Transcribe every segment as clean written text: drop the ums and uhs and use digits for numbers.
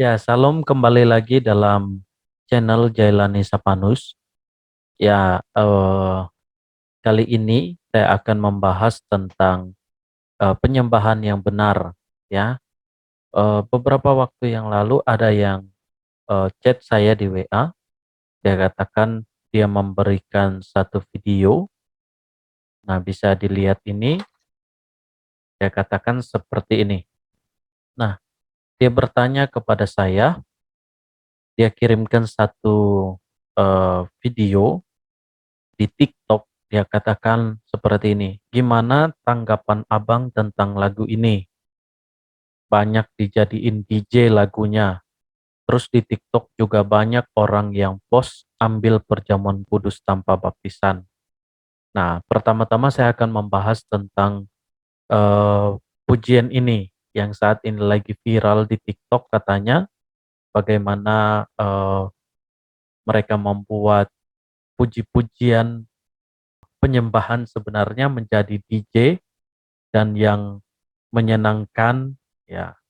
Ya, salam kembali lagi dalam channel Jailani Sapanus. Ya, kali ini saya akan membahas tentang penyembahan yang benar. Ya, beberapa waktu yang lalu ada yang chat saya di WA. Dia katakan dia memberikan satu video. Nah, bisa dilihat ini. Dia katakan seperti ini. Nah, dia bertanya kepada saya. Dia kirimkan satu video di TikTok. Dia katakan seperti ini, gimana tanggapan abang tentang lagu ini? Banyak dijadiin DJ lagunya. Terus di TikTok juga banyak orang yang post ambil perjamuan kudus tanpa baptisan. Nah, pertama-tama saya akan membahas tentang eh, pujian ini yang saat ini lagi viral di TikTok katanya bagaimana mereka membuat puji-pujian penyembahan sebenarnya menjadi DJ dan yang menyenangkan ya,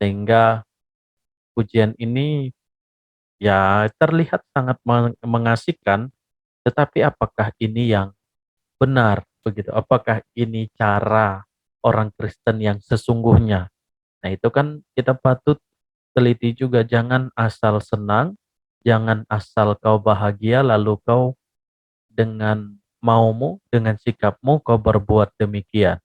sehingga pujian ini ya terlihat sangat mengasihkan, tetapi apakah ini yang benar begitu? Apakah ini cara orang Kristen yang sesungguhnya? Nah, itu kan kita patut teliti juga, jangan asal senang, jangan asal kau bahagia lalu kau dengan maumu, dengan sikapmu kau berbuat demikian.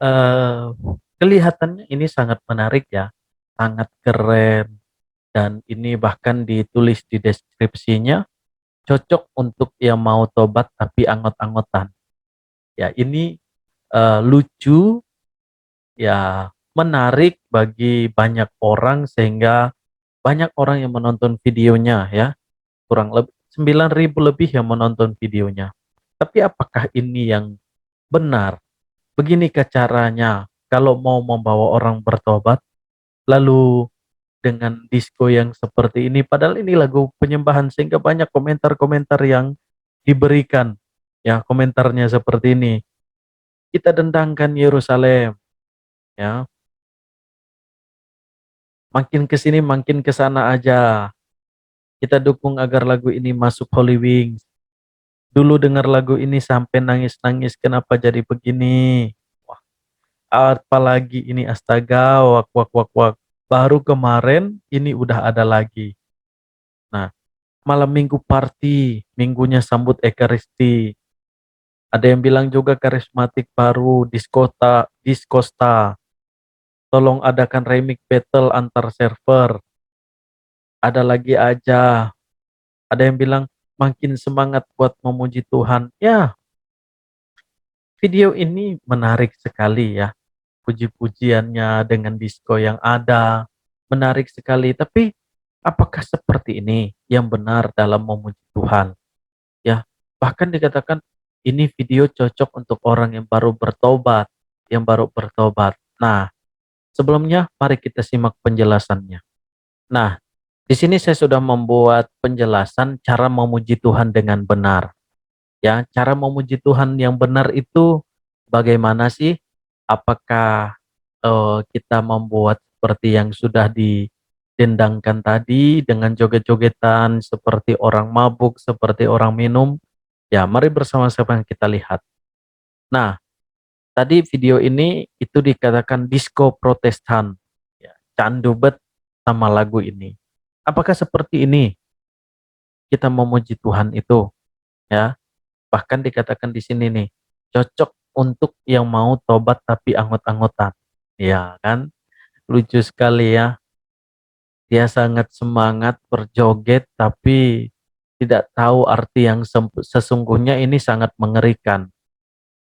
eh Kelihatannya ini sangat menarik ya, sangat keren, dan ini bahkan ditulis di deskripsinya, cocok untuk yang mau tobat tapi anggot-anggotan. Ya, ini lucu, ya menarik bagi banyak orang sehingga banyak orang yang menonton videonya ya, kurang lebih 9.000 lebih yang menonton videonya. Tapi apakah ini yang benar? Beginikah caranya kalau mau membawa orang bertobat, lalu dengan disco yang seperti ini, padahal ini lagu penyembahan, sehingga banyak komentar-komentar yang diberikan. Ya, komentarnya seperti ini. Kita dendangkan Yerusalem, ya. Makin ke sini makin ke sana aja. Kita dukung agar lagu ini masuk Holy Wings. Dulu dengar lagu ini sampai nangis-nangis, kenapa jadi begini? Wah, apalagi ini, astaga, wak wak wak wak. Baru kemarin ini udah ada lagi. Nah, malam minggu party, minggunya sambut Ekaristi. Ada yang bilang juga karismatik baru, Diskota, Diskosta. Tolong adakan remix battle antar server. Ada lagi aja. Ada yang bilang makin semangat buat memuji Tuhan. Ya, video ini menarik sekali ya. Puji-pujiannya dengan disco yang ada. Menarik sekali. Tapi apakah seperti ini yang benar dalam memuji Tuhan? Ya, bahkan dikatakan ini video cocok untuk orang yang baru bertobat, yang baru bertobat. Nah, sebelumnya mari kita simak penjelasannya. Nah, di sini saya sudah membuat penjelasan cara memuji Tuhan dengan benar. Ya, cara memuji Tuhan yang benar itu bagaimana sih? Apakah kita membuat seperti yang sudah didendangkan tadi dengan joget-jogetan seperti orang mabuk, seperti orang minum? Ya, mari bersama-sama kita lihat. Nah, tadi video ini itu dikatakan disco protestan. Ya, candu bet sama lagu ini. Apakah seperti ini kita memuji Tuhan itu? Ya, bahkan dikatakan di sini nih, cocok untuk yang mau tobat tapi anggot-anggotan. Ya kan? Lucu sekali ya. Dia sangat semangat berjoget tapi tidak tahu arti yang sesungguhnya, ini sangat mengerikan.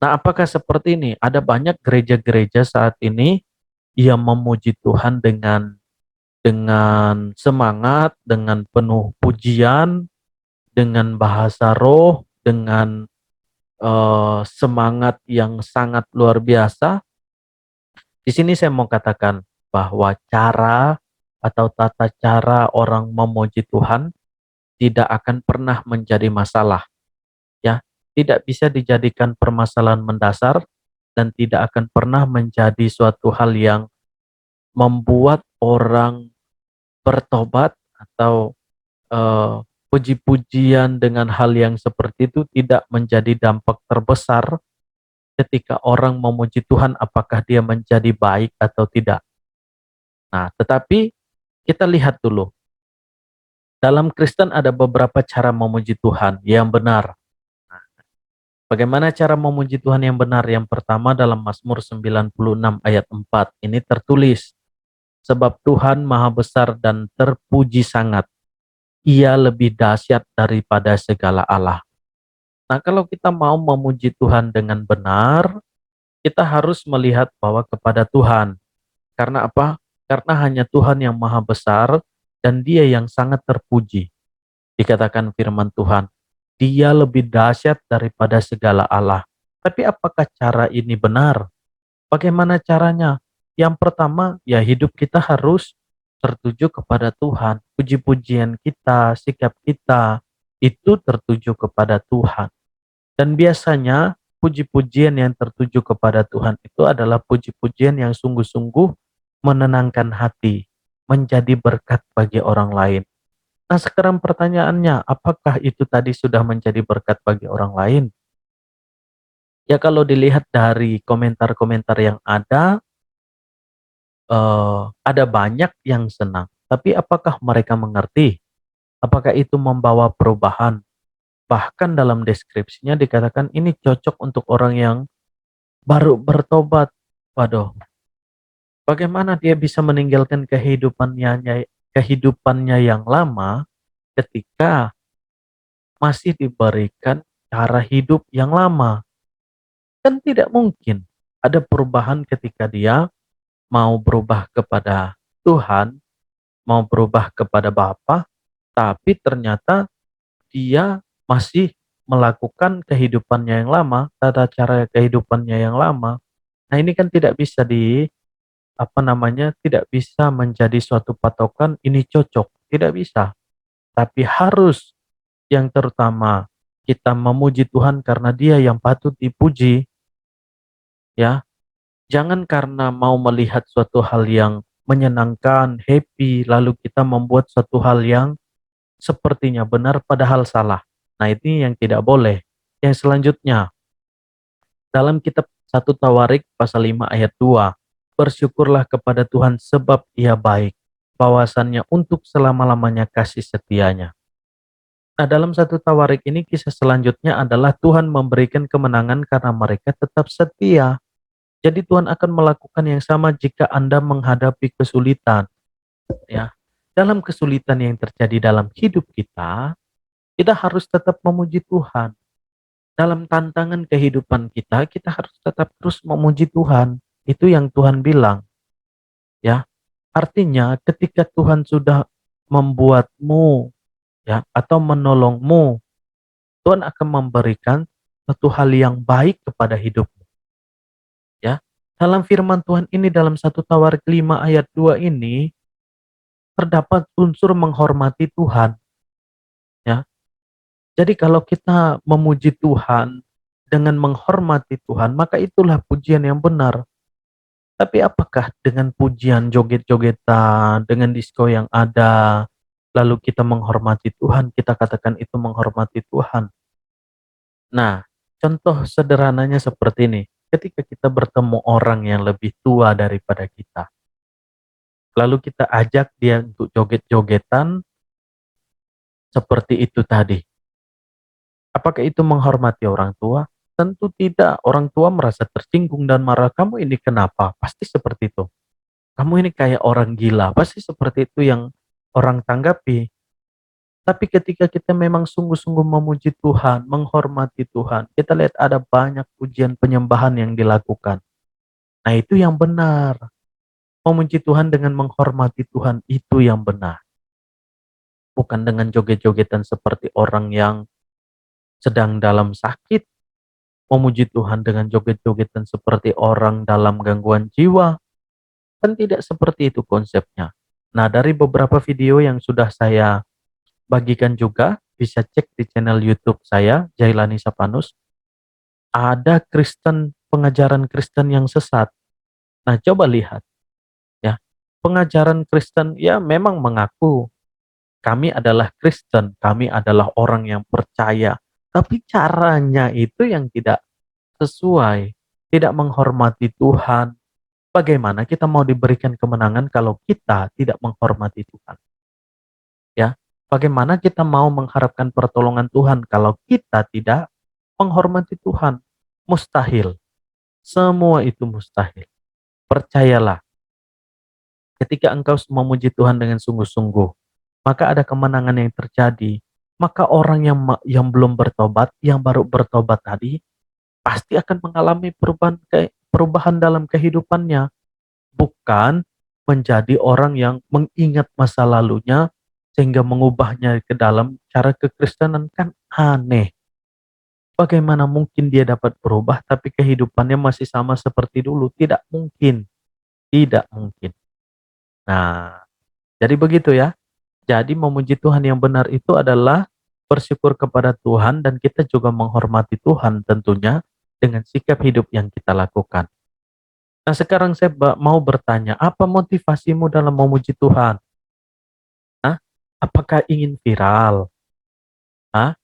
Nah, apakah seperti ini? Ada banyak gereja-gereja saat ini yang memuji Tuhan dengan semangat, dengan penuh pujian, dengan bahasa roh, dengan semangat yang sangat luar biasa. Di sini saya mau katakan bahwa cara atau tata cara orang memuji Tuhan tidak akan pernah menjadi masalah, ya. Tidak bisa dijadikan permasalahan mendasar dan tidak akan pernah menjadi suatu hal yang membuat orang bertobat atau puji-pujian dengan hal yang seperti itu tidak menjadi dampak terbesar ketika orang memuji Tuhan, apakah dia menjadi baik atau tidak. Nah, tetapi kita lihat dulu, dalam Kristen ada beberapa cara memuji Tuhan yang benar. Bagaimana cara memuji Tuhan yang benar? Yang pertama dalam Mazmur 96 ayat 4. Ini tertulis, sebab Tuhan maha besar dan terpuji sangat. Ia lebih dahsyat daripada segala Allah. Nah, kalau kita mau memuji Tuhan dengan benar, kita harus melihat bahwa kepada Tuhan. Karena apa? Karena hanya Tuhan yang maha besar dan dia yang sangat terpuji. Dikatakan firman Tuhan, dia lebih dahsyat daripada segala Allah. Tapi apakah cara ini benar? Bagaimana caranya? Yang pertama, ya hidup kita harus tertuju kepada Tuhan. Puji-pujian kita, sikap kita, itu tertuju kepada Tuhan. Dan biasanya puji-pujian yang tertuju kepada Tuhan itu adalah puji-pujian yang sungguh-sungguh menenangkan hati, menjadi berkat bagi orang lain. Nah, sekarang pertanyaannya, apakah itu tadi sudah menjadi berkat bagi orang lain? Ya kalau dilihat dari komentar-komentar yang ada banyak yang senang. Tapi apakah mereka mengerti? Apakah itu membawa perubahan? Bahkan dalam deskripsinya dikatakan ini cocok untuk orang yang baru bertobat. Waduh, bagaimana dia bisa meninggalkan kehidupannya yang lama ketika masih diberikan cara hidup yang lama? Kan tidak mungkin ada perubahan ketika dia mau berubah kepada Tuhan, mau berubah kepada Bapa, tapi ternyata dia masih melakukan kehidupannya yang lama, tata cara kehidupannya yang lama. Nah, ini kan tidak bisa tidak bisa menjadi suatu patokan ini cocok, tidak bisa. Tapi harus yang terutama kita memuji Tuhan karena Dia yang patut dipuji, ya. Jangan karena mau melihat suatu hal yang menyenangkan, happy, lalu kita membuat suatu hal yang sepertinya benar padahal salah. Nah, ini yang tidak boleh. Yang selanjutnya, dalam kitab 1 Tawarik pasal 5 ayat 2, bersyukurlah kepada Tuhan sebab Ia baik, bahwasannya untuk selama-lamanya kasih setianya. Nah, dalam 1 Tawarik ini kisah selanjutnya adalah Tuhan memberikan kemenangan karena mereka tetap setia. Jadi Tuhan akan melakukan yang sama jika Anda menghadapi kesulitan, ya. Dalam kesulitan yang terjadi dalam hidup kita, kita harus tetap memuji Tuhan. Dalam tantangan kehidupan kita, kita harus tetap terus memuji Tuhan. Itu yang Tuhan bilang, ya. Artinya ketika Tuhan sudah membuatmu, ya, atau menolongmu, Tuhan akan memberikan satu hal yang baik kepada hidupmu, ya. Dalam firman Tuhan ini dalam 1 Tawarik 5 ayat 2 ini terdapat unsur menghormati Tuhan, ya. Jadi kalau kita memuji Tuhan dengan menghormati Tuhan, maka itulah pujian yang benar. Tapi apakah dengan pujian joget-jogetan, dengan disko yang ada, lalu kita menghormati Tuhan, kita katakan itu menghormati Tuhan? Nah, contoh sederhananya seperti ini. Ketika kita bertemu orang yang lebih tua daripada kita, lalu kita ajak dia untuk joget-jogetan seperti itu tadi. Apakah itu menghormati orang tua? Tentu tidak. Orang tua merasa tersinggung dan marah. Kamu ini kenapa? Pasti seperti itu. Kamu ini kayak orang gila. Pasti seperti itu yang orang tanggapi. Tapi ketika kita memang sungguh-sungguh memuji Tuhan, menghormati Tuhan, kita lihat ada banyak pujian penyembahan yang dilakukan. Nah, itu yang benar. Memuji Tuhan dengan menghormati Tuhan itu yang benar. Bukan dengan joget-jogetan seperti orang yang sedang dalam sakit. Memuji Tuhan dengan joget-jogetan seperti orang dalam gangguan jiwa. Kan tidak seperti itu konsepnya. Nah, dari beberapa video yang sudah saya bagikan juga, bisa cek di channel YouTube saya, Jailani Sapanus. Ada pengajaran Kristen yang sesat. Nah, coba lihat, ya. pengajaran Kristen ya memang mengaku kami adalah Kristen, kami adalah orang yang percaya, tapi caranya itu yang tidak sesuai, tidak menghormati Tuhan. Bagaimana kita mau diberikan kemenangan kalau kita tidak menghormati Tuhan? Ya, bagaimana kita mau mengharapkan pertolongan Tuhan kalau kita tidak menghormati Tuhan? Mustahil. Semua itu mustahil. Percayalah, ketika engkau memuji Tuhan dengan sungguh-sungguh, maka ada kemenangan yang terjadi. Maka orang yang belum bertobat, yang baru bertobat tadi, pasti akan mengalami perubahan dalam kehidupannya, bukan menjadi orang yang mengingat masa lalunya sehingga mengubahnya ke dalam cara kekristenan. Kan aneh. Bagaimana mungkin dia dapat berubah tapi kehidupannya masih sama seperti dulu? Tidak mungkin, tidak mungkin. Nah, jadi begitu ya. Jadi memuji Tuhan yang benar itu adalah bersyukur kepada Tuhan dan kita juga menghormati Tuhan tentunya dengan sikap hidup yang kita lakukan. Nah, sekarang saya mau bertanya, apa motivasimu dalam memuji Tuhan? Hah? Apakah ingin viral? Hah?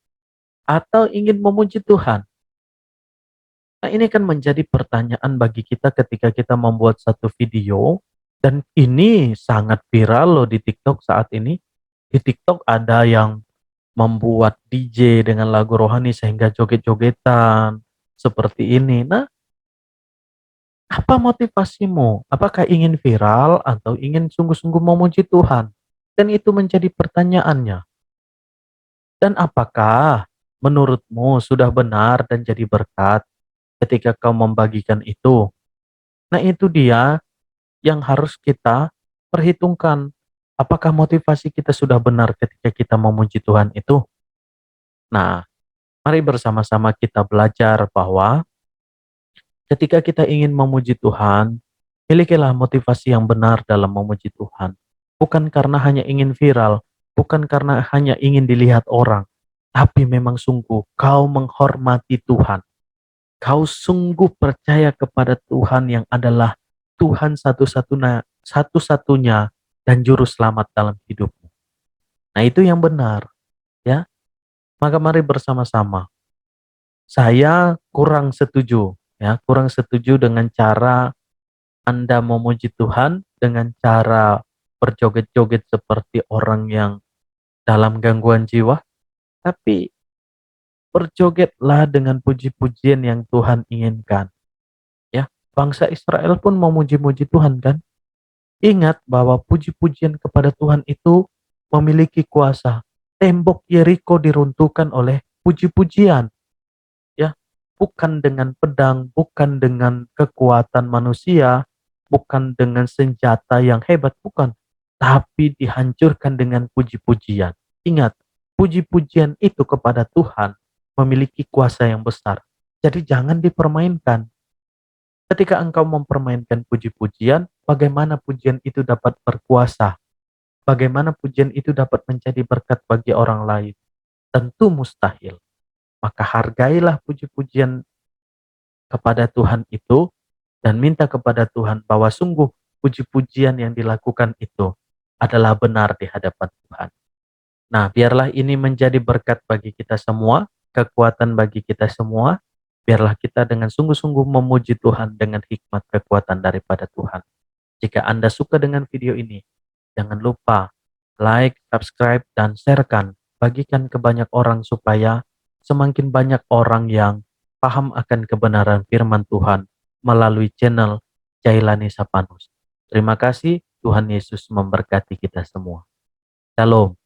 Atau ingin memuji Tuhan? Nah, ini kan menjadi pertanyaan bagi kita ketika kita membuat satu video, dan ini sangat viral loh di TikTok saat ini. Di TikTok ada yang membuat DJ dengan lagu rohani sehingga joget-jogetan seperti ini. Nah, apa motivasimu? Apakah ingin viral atau ingin sungguh-sungguh memuji Tuhan? Dan itu menjadi pertanyaannya. Dan apakah menurutmu sudah benar dan jadi berkat ketika kau membagikan itu? Nah, itu dia yang harus kita perhitungkan. Apakah motivasi kita sudah benar ketika kita memuji Tuhan itu? Nah, mari bersama-sama kita belajar bahwa ketika kita ingin memuji Tuhan, milikilah motivasi yang benar dalam memuji Tuhan. Bukan karena hanya ingin viral, bukan karena hanya ingin dilihat orang, tapi memang sungguh kau menghormati Tuhan. Kau sungguh percaya kepada Tuhan yang adalah Tuhan satu-satunya dan juru selamat dalam hidupmu. Nah, itu yang benar, ya. Maka mari bersama-sama. Saya kurang setuju, ya, kurang setuju dengan cara Anda memuji Tuhan dengan cara berjoget-joget seperti orang yang dalam gangguan jiwa, tapi berjogetlah dengan puji-pujian yang Tuhan inginkan. Ya, bangsa Israel pun memuji-muji Tuhan kan? Ingat bahwa puji-pujian kepada Tuhan itu memiliki kuasa. Tembok Yeriko diruntuhkan oleh puji-pujian, ya. Bukan dengan pedang, bukan dengan kekuatan manusia, bukan dengan senjata yang hebat, bukan. Tapi dihancurkan dengan puji-pujian. Ingat, puji-pujian itu kepada Tuhan memiliki kuasa yang besar. Jadi jangan dipermainkan. Ketika engkau mempermainkan puji-pujian, bagaimana pujian itu dapat berkuasa? Bagaimana pujian itu dapat menjadi berkat bagi orang lain? Tentu mustahil. Maka hargailah puji-pujian kepada Tuhan itu dan minta kepada Tuhan bahwa sungguh puji-pujian yang dilakukan itu adalah benar di hadapan Tuhan. Nah, biarlah ini menjadi berkat bagi kita semua, kekuatan bagi kita semua. Biarlah kita dengan sungguh-sungguh memuji Tuhan dengan hikmat kekuatan daripada Tuhan. Jika Anda suka dengan video ini, jangan lupa like, subscribe, dan sharekan. Bagikan ke banyak orang supaya semakin banyak orang yang paham akan kebenaran firman Tuhan melalui channel Jailani Sapanus. Terima kasih, Tuhan Yesus memberkati kita semua. Shalom.